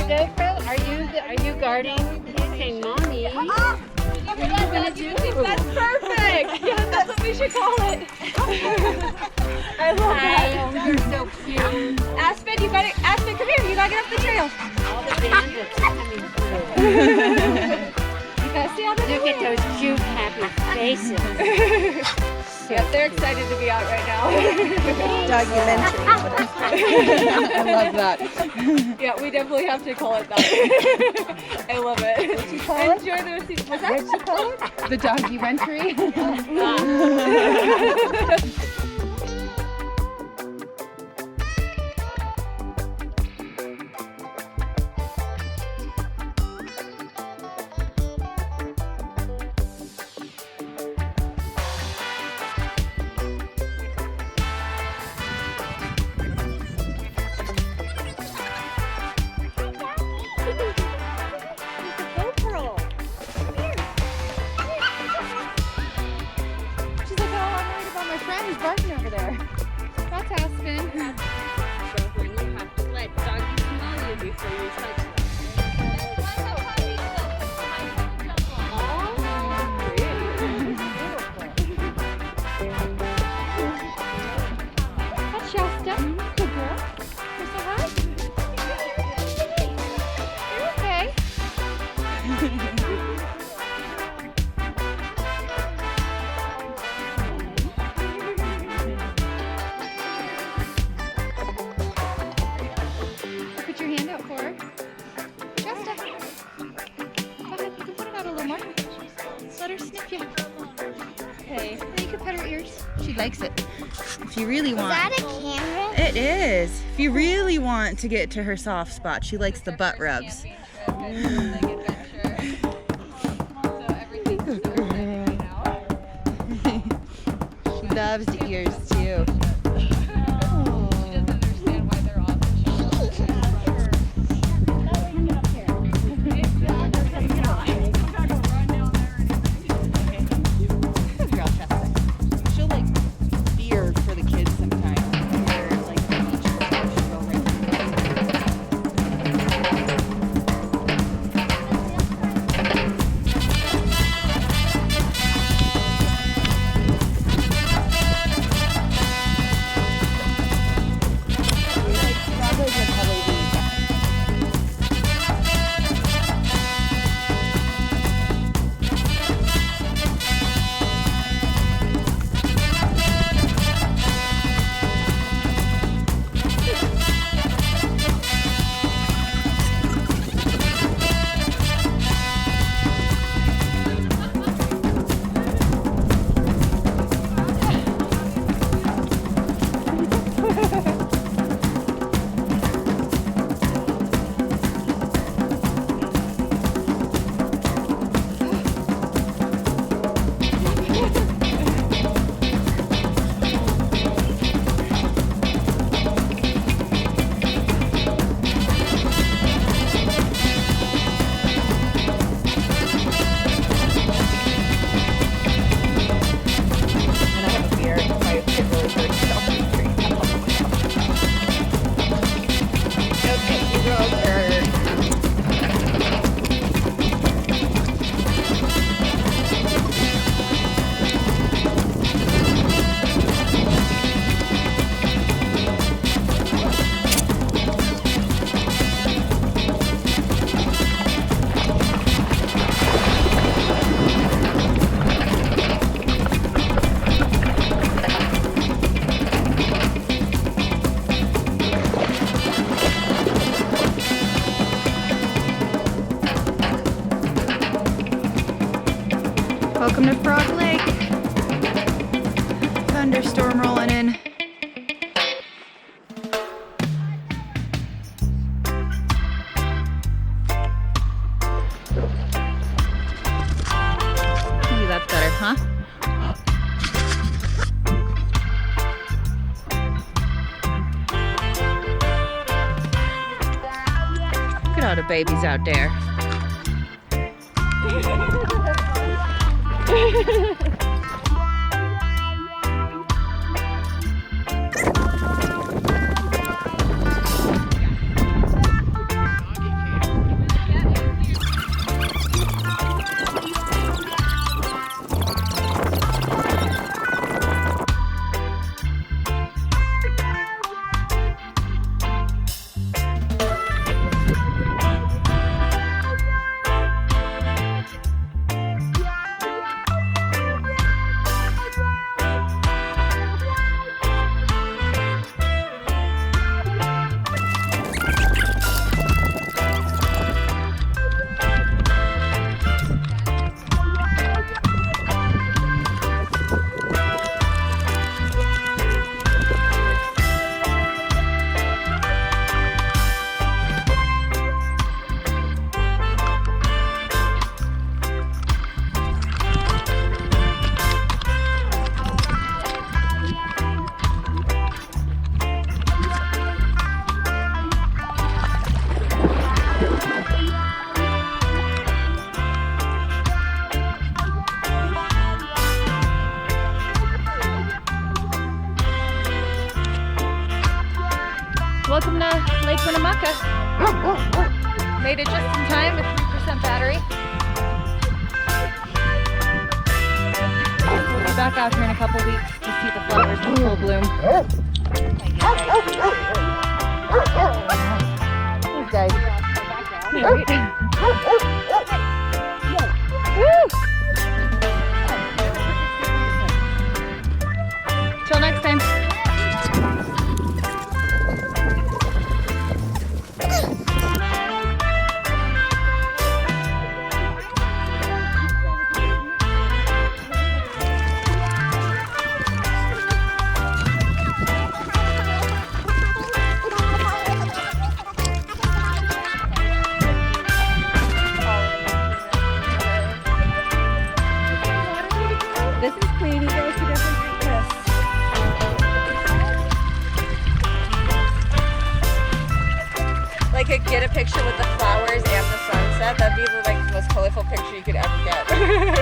GoPro? Are you guarding? He's saying, "Mommy, what are you gonna do?" That's perfect. Yeah, that's what we should call it. I love that. You're so cute. Aspen, Aspen, come here. You gotta get up the trail. All the bandits are coming through. You guys see how they're Look at those cute, happy faces. Yeah, they're excited to be out right now. Dogumentary. I love that. Yeah, we definitely have to call it that. I love it. Enjoy the receipt. What's that? What'd you call it? The Dogumentary. Who's barking over there? That's Aspen. Girlfriend, you have to let doggy smell you before you touch them. That's Shasta. Good girl. Wanna say hi? You're okay. Put your hand out for her. Shasta. Go ahead, you can put it out a little more. Let her sniff you. Okay. Then you can pet her ears. She likes it. If you really want. Is that a camera? It is. If you really want to get to her soft spot, she likes the butt rubs. She loves the ears too. She'll like beard for the kids sometimes. Beard, like the beach Welcome to Frog Lake. Thunderstorm rolling in. of babies out there. Welcome to Lake Winnemucca. Made it just in time with 3% battery. We'll be back out here in a couple weeks to see the flowers in full bloom. These guys. Till next time. This is clean. You guys could definitely drink this. Like, get a picture with the flowers and the sunset. That'd be like the most colorful picture you could ever get.